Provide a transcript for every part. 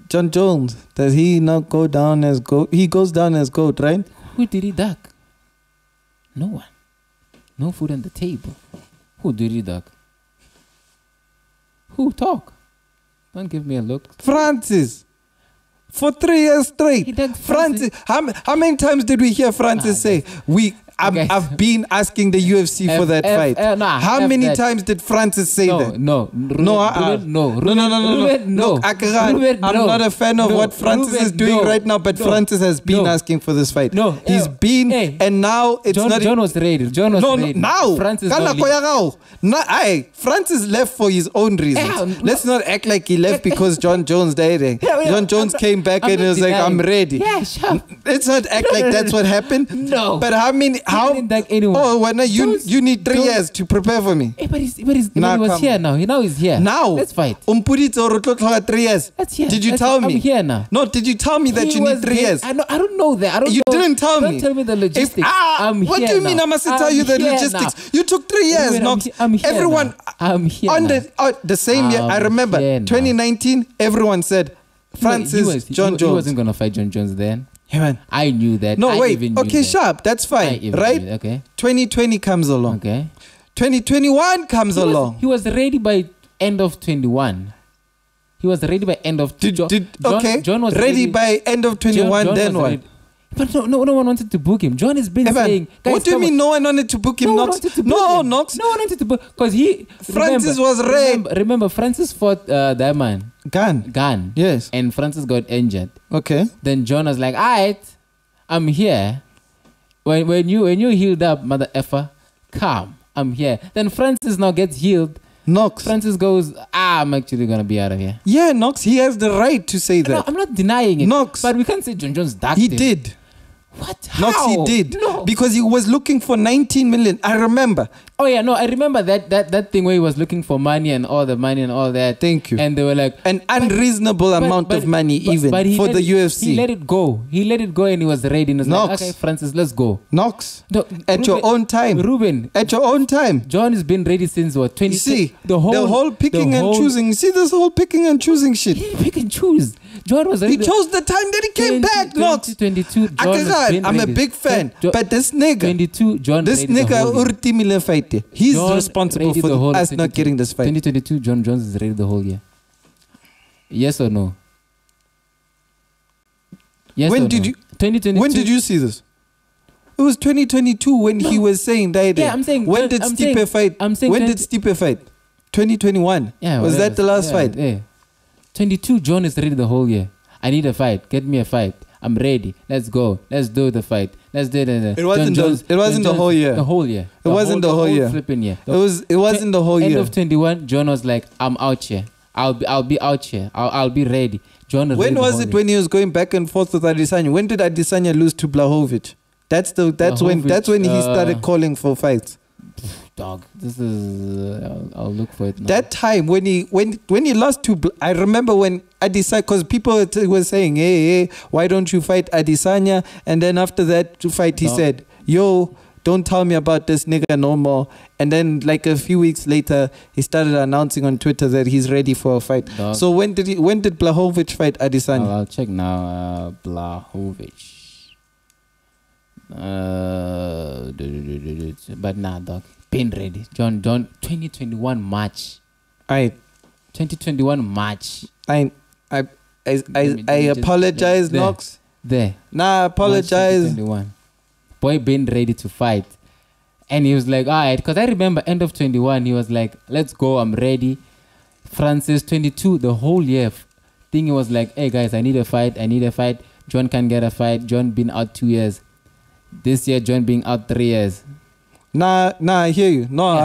John Jones, does he not go down as GOAT? He goes down as GOAT, right? Who did he duck? No one. No food on the table. Who did he duck? Who talk? Don't give me a look. Francis. For 3 years straight. Francis. How many times did we hear Francis say, I've been asking the UFC for that fight? How many times did Francis say that? No. Look, I'm not a fan of what Francis is doing right now, but Francis has been asking for this fight. He's been, and now it's not. John was ready. Now. Francis Francis left for his own reasons. Let's not act like he left because John Jones died. John Jones came back and he was like, I'm ready. Yeah, sure. Let's not act like that's what happened. No. But how many? How? Oh, when you need 3 years to prepare for me. But he was here now. Now he's here. Now. Let's fight. 3 years. That's here. Did you tell me? I'm here now. No, did you tell me that you need 3 years? I don't know that. You didn't tell me. Don't tell me the logistics. What do you mean I must tell you the logistics? You took 3 years, Knox. I'm here. Everyone. I'm here. On the same year, I remember 2019. Everyone said Francis John Jones. He wasn't gonna fight John Jones then. Yeah, man. I knew that. No, wait. Okay, sharp. That's fine, right? Okay. 2020 comes along. Okay. 2021 comes along. He was ready by end of 21. He was ready by end of. John was ready by end of 21. Then what? But no one wanted to book him. John has been saying. Guys, what do you mean no one wanted to book him, Knox? Knox. No one wanted to book because Francis was ready. Remember, Francis fought that man. Gunn. Yes. And Francis got injured. Okay. Then John was like, alright, I'm here. When you healed up, mother effer, come. I'm here. Then Francis now gets healed. Knox. Francis goes, I'm actually going to be out of here. Yeah, Knox, he has the right to say that. No, I'm not denying it. Knox. But we can't say John Jones ducked He him. did. What? How? Knox, he did. No. Because he was looking for 19 million. I remember. Oh, yeah, no, I remember that thing where he was looking for money and all the money and all that. Thank you. And they were like... An unreasonable amount of money for the UFC. He let it go. He let it go and he was ready. And he was like, okay, Francis, let's go. Knox, at your own time. Ruben. At your own time. John has been ready since what? 20... You see, the whole picking and choosing. You see this whole picking and choosing shit. He didn't pick and choose. John was ready. He chose the time that he came back, Knox. 2022, I'm a big fan. But this nigga, 22, John this nigga ultimately fight. He's responsible for us not getting this fight. 2022, John Jones is ready the whole year. Yes or no? Yes when or did no? you? 2022. When did you see this? It was 2022 when he was saying that. Yeah, I'm saying. When did Stipe fight? When did Stipe fight? 2021. Yeah. Was that the last fight? Yeah. 22, John is ready the whole year. I need a fight. Get me a fight. I'm ready. Let's go. Let's do the fight. Let's do it. It wasn't the whole year. The whole year. It wasn't the whole year. Flipping year. It wasn't the whole year. End of 21, John was like, I'm out here. I'll be out here. I'll be ready. John. When was it when he was going back and forth with Adesanya? When did Adesanya lose to Blachowicz? That's when he started calling for fights. Dog, this is I'll look for it now. That time when he lost to I remember when Adesanya, because people were saying, hey, why don't you fight Adesanya? And then after that to fight, he said, yo, don't tell me about this nigga no more. And then like a few weeks later, he started announcing on Twitter that he's ready for a fight. Dog. So when did Blachowicz fight Adesanya? I'll check now. Blachowicz. But nah, dog. Been ready. John, 2021 March. 2021 March. I apologize, Knox. Nah, I apologize. Boy been ready to fight. And he was like, alright, because I remember end of 21, he was like, let's go, I'm ready. Francis 22, the whole year thing, he was like, hey guys, I need a fight. John can't get a fight. John been out 2 years. This year, John being out 3 years. Nah, I hear you. No,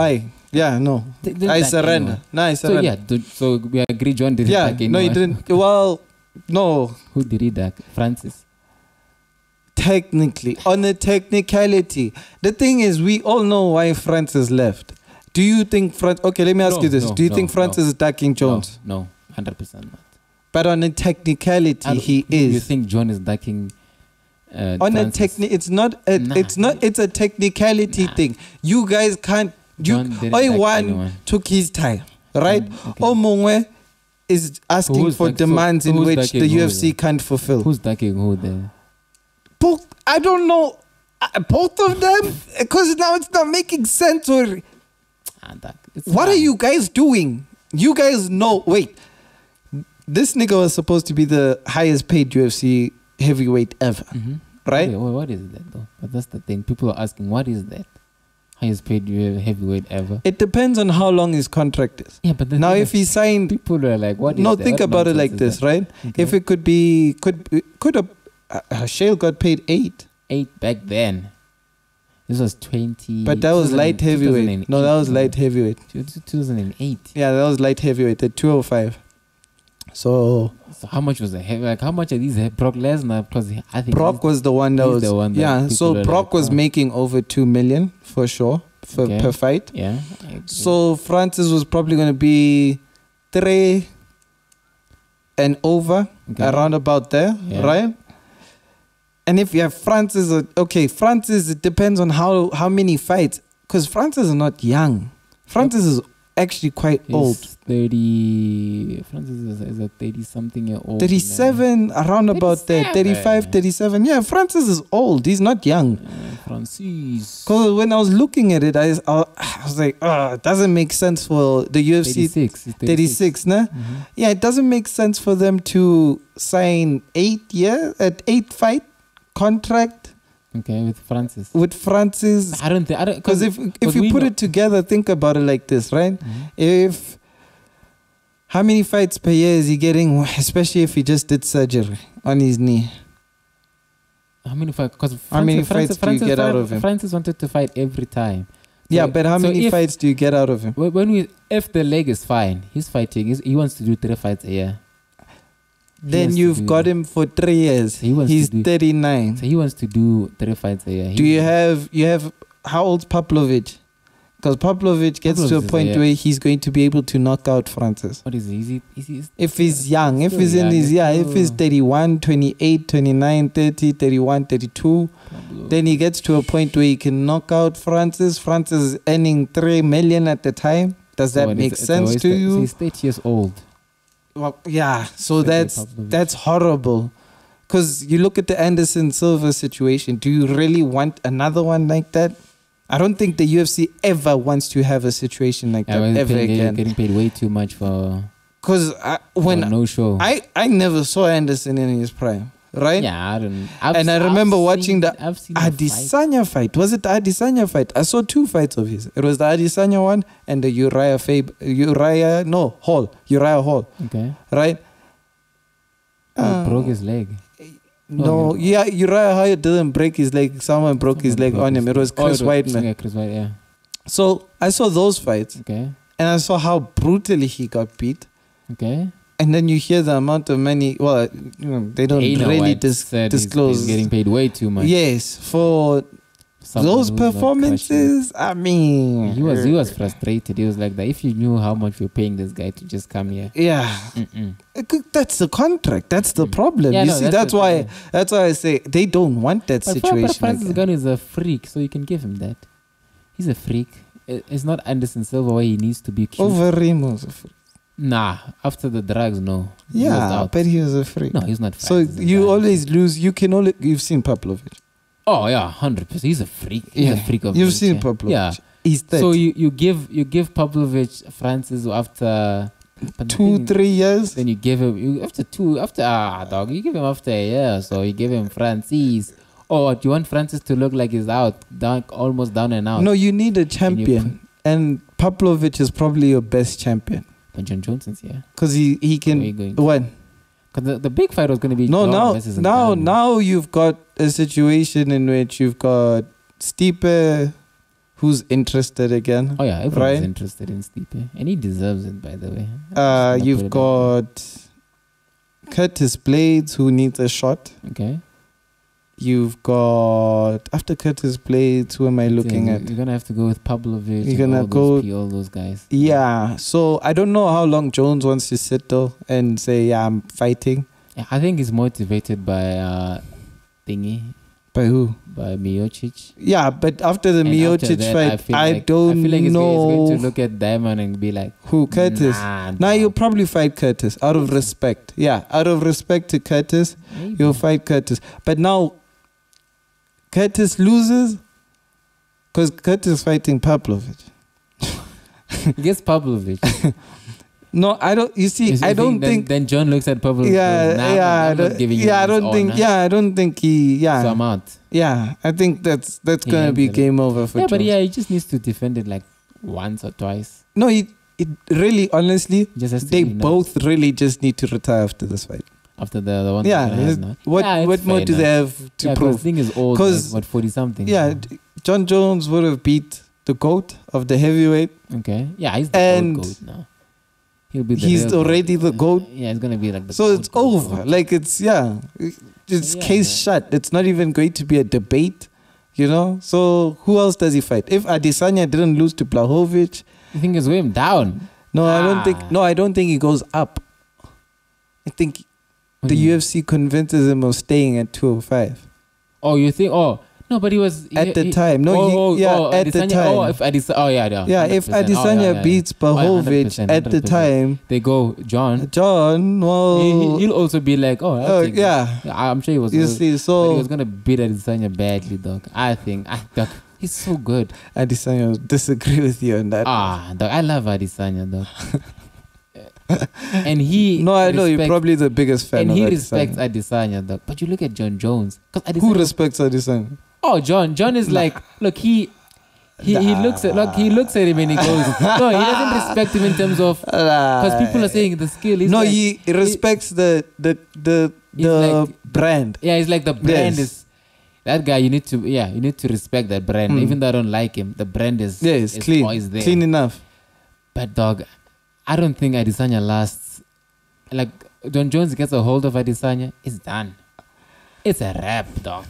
yeah. No. I surrender. Anyone. Nah, I surrender. So we agree John didn't duck anyone. No, he didn't. Well, no. Who did he duck? Francis? Technically, on a technicality. The thing is, we all know why Francis left. Do you think okay, let me ask you this. Do you think Francis is ducking Jones? No, 100% not. But on a technicality, he is. You think John is ducking on a it's a technicality thing. You guys can't. One took his time, right? Omongwe is asking Who's for duck- demands in who's which the ducking who UFC then? can't fulfill. Who's ducking who there? Both, I don't know. Both of them, because now it's not making sense. Or what are you guys doing? You guys know. Wait, this nigga was supposed to be the highest paid UFC heavyweight ever, right? Okay, well, what is that though? But that's the thing. People are asking, what is that? Highest paid heavyweight ever. It depends on how long his contract is. Yeah, but now if he signed, people are like, what is no, that? think What about it like nonsense is this, that? right? Okay. If it could have Shale got paid 8. 8 back then. This was 20. But that was light heavyweight. No, that was light heavyweight. 2008. Yeah, that was light heavyweight at 205. So how much was the heavy? Like how much are these? Brock Lesnar, because I think Brock was the one that he's was the one that yeah. people So are Brock like, was oh. making over 2 million for sure Okay. per fight. Yeah. So Francis was probably going to be 3 and over, Okay. around about there, Yeah. right? And if you have Francis, Francis, it depends on how many fights, because Francis is not young. Francis is actually quite old. 30. Francis is a 30-something-year-old. 37, around about there. 35, 37. Yeah, Francis is old. He's not young. Francis. Because when I was looking at it, I was like, it doesn't make sense for the UFC. 36. 36, nah? Yeah, it doesn't make sense for them to sign 8 fight contract Okay, with Francis. with Francis. I don't think. Because if you put it together, think about it like this, right? If how many fights per year is he getting, especially if he just did surgery on his knee? How many fights? Because How many fights do you get out of him? Francis wanted to fight every time. Yeah, So- but how so many fights do you get out of him? If the leg is fine, he's fighting. He wants to do 3 fights a year. Then has to you've do got that. him for 3 years. He wants He's to do- 39. So he wants to do 3 fights a year. Do you have how old's Pavlovich? Because Pavlovich gets to a Pavlovich is point where he's going to be able to knock out Francis. What is he? If he's young, if still he's in young, his, he's if he's still- 31, 28, 29, 30, 31, 32, then he gets to a point where he can knock out Francis. Francis is earning 3 million at the time. Does that make sense to So you? he's 30 years old. Well, yeah, so Sergey that's Pavlovich. horrible. Because you look at the Anderson Silva situation. Do you really want another one like that? I don't think the UFC ever wants to have a situation like that ever again. Getting paid way too much for Because when no show. I never saw Anderson in his prime, right? Yeah, I don't. And I remember watching the I've seen the fight. Adesanya fight. Was it the Adesanya fight? I saw 2 fights of his. It was the Adesanya one and the Uriah Hall, Okay. right? He broke his leg. No, yeah, Uriah Hall didn't break his leg. Someone broke his leg on him. It was Chris Weidman. Yeah, Chris White, yeah. So I saw those fights Okay. and I saw how brutally he got beat. Okay. And then you hear the amount of money. Well, they don't Dana really White said disclose. He's getting paid way too much. Yes, for Someone those who's not performances. I mean, crushing. He was frustrated. He was like that. If you knew how much you're paying this guy to just come here. Yeah, Mm-mm. that's the contract. That's the problem. Yeah, you no, see, that's that's the why. problem. That's why I say they don't want that But situation. Francis like Ngannou is a freak, so you can give him that. He's a freak. It's not Anderson Silva where he needs to be cute. Over him was a freak. Nah, after the drugs, no. He was Yeah, out. but he was a freak. No, he's not. So Francis you Ngannou. always lose. You've seen Pavlovich. Oh yeah, 100%. He's a freak. He's a freak of You've nature. seen Pavlovich. Yeah. He's that. So you give Pavlovich Francis after but the 2, thing- 3 years. Then you give him you you give him after a year. So you give him Francis. Oh, do you want Francis to look like he's out, almost down and out? No, you need a champion, and Pavlovich is probably your best champion But John Johnson's here. because he Where are you can going? what. Because the big fight was going to be No, John versus now Ngannou. you've got a situation in which you've got Stipe, who's interested again. Oh yeah, everyone's right? interested in Stipe, and he deserves it, by the way. You've got Curtis Blades, who needs a shot. Okay. You've got after Curtis Blades, who am I looking at? You're gonna have to go with Pavlovich. You're and gonna all those guys. Yeah, so I don't know how long Jones wants to sit though and say, yeah, I'm fighting. Yeah, I think he's motivated by thingy. By who? By Miocic. Yeah, but after the And after Miocic that, fight, I I don't feel like he's know going to look at Diamond and be like, who Curtis. Nah, Now you'll probably fight Curtis out of respect. Yeah, out of respect to Curtis, maybe. you'll fight Curtis. But now Curtis loses because Curtis fighting Pavlovich. He gets Pavlovich. No, I don't. You see, I don't think. Then John looks at Pavlovich. Yeah, goes, nah, yeah, I'm not giving you I this don't think. honor. Yeah, I don't think he. Yeah, So I'm out. yeah, I think that's He gonna be ends it. game over for. Yeah, but Jones. yeah, he just needs to defend it like once or twice. No, it really, honestly, Just has to they be enough. both really just need to retire after this fight. After the one. Yeah, they're gonna have now. what Yeah, what it's more fair do they enough. have to Yeah, 'cause prove? the thing is old. 'Cause- Like, what 40 something? Yeah, John Jones would have beat the GOAT of the heavyweight. Okay. Yeah, he's the And goat now. He'll be the He's real already goat. the GOAT. Yeah, it's gonna be like the. So goat, it's goat, over. goat. Like it's it's Yeah, case man. shut. It's not even going to be a debate, you know. So who else does he fight? If Adesanya didn't lose to Blachowicz, You think it's way him down? no, I don't think. Ah. No, I don't think he goes up. I think What the do you mean? UFC convinces him of staying at 205 Oh, you think? Oh, no, but he was at the time. No, at the Adesanya- time. Oh, if Adesanya, oh yeah. Yeah, if 100%. Adesanya beats Blachowicz 100%, at the 100%. time, they go John. John, well, He'll also be like, oh, I'll take it. yeah. I'm sure he was. You but see, he so was gonna beat Adesanya badly, dog. I think. Dog, he's so good. Adesanya disagree with you on that. Dog, I love Adesanya, dog. And he. No, I know you're respects- probably the biggest fan And of he Adesanya. respects Adesanya, dog. But you look at John Jones, because Who respects Adesanya? Oh, John is like, look, he looks at him and he goes, no, he doesn't respect him in terms of, because people are saying the skill. He's No, like, he respects the like- brand. yeah, he's like the brand Yes. is that guy. You need to respect that brand. Mm. Even though I don't like him, the brand is Yes, is clean, always there. clean enough. But dog, I don't think Adesanya lasts. Like John Jones gets a hold of Adesanya, it's done. It's a wrap, dog.